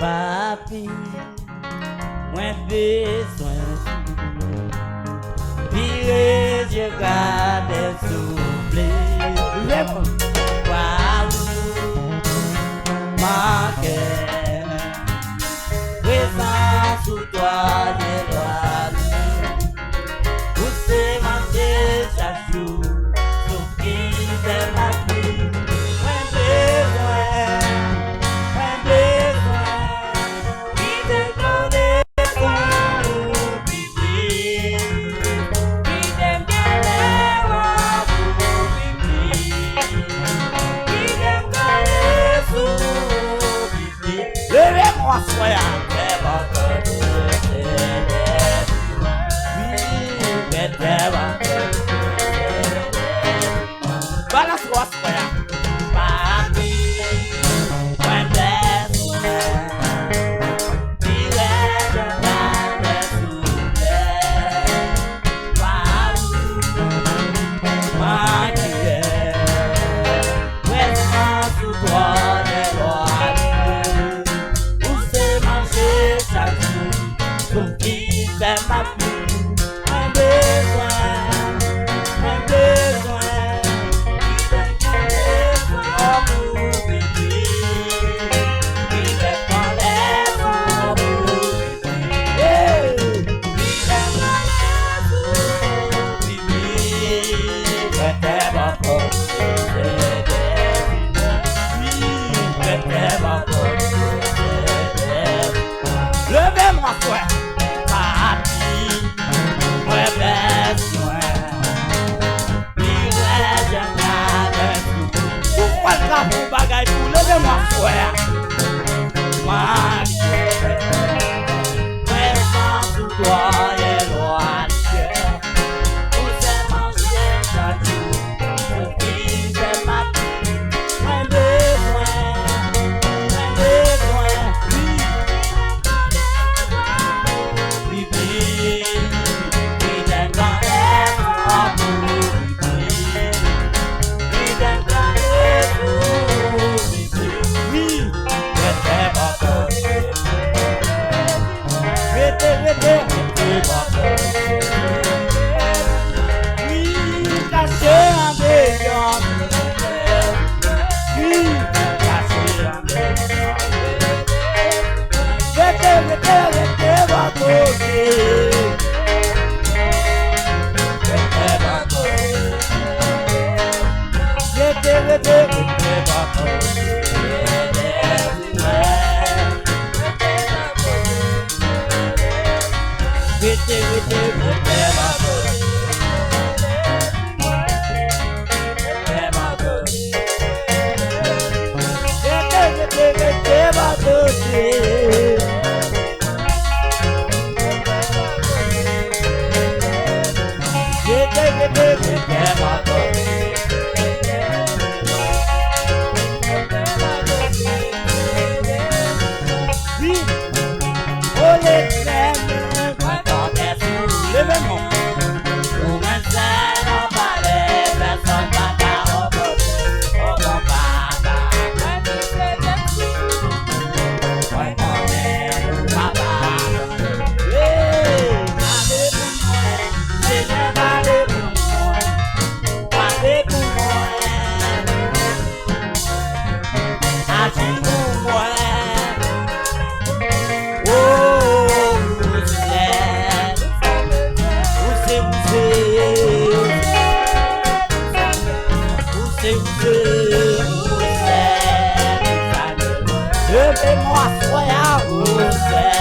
papi, moins besoin. Pire, je garde souffler. Waouh, ma cœur, présent sous toi, j'ai droit. Vous savez manger chaque jour, sauf qu'il fait ma vie. Moins besoin, qui te donne soin ou pitié, qui t'aime bien les rois pour pitié, qui t'aime bien les sous pitié. Levez-moi, soyez très bon. Balance was where papi when there's be legend and wow my dear when to toi les lois où c'est manger chaque jour pour qui fait ma vie. Levez-moi, frère, papi, moi besoin. Pourquoi le drapeau bagaille pour levez-moi, frère? Moi, présent sous toi, les lois du cœur. Vous êtes manger chaque jour, pour qui fait ma vie. Moi besoin, oui. Bibi, qui t'aime quand elle va pour bibi. Qui t'aime quand elle va pour bibi. Oui, je t'aime encore. Oui, caché en béton. Oui, caché en béton. Rete va côté. Levez-moi, soyez vous êtes.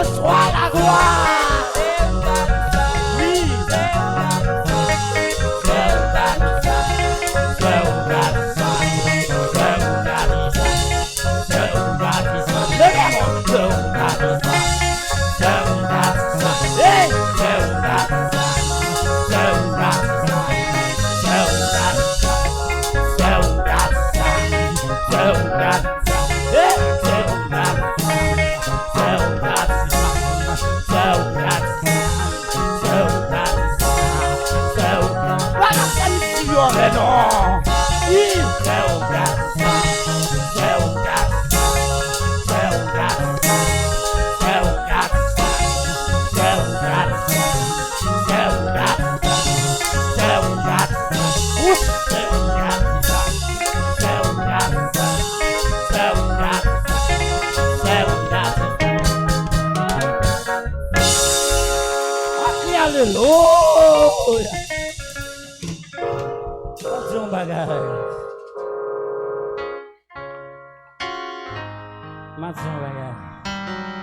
Sois la gloire. Oui. Aleluia. Fazer bagagem. Mais bagagem.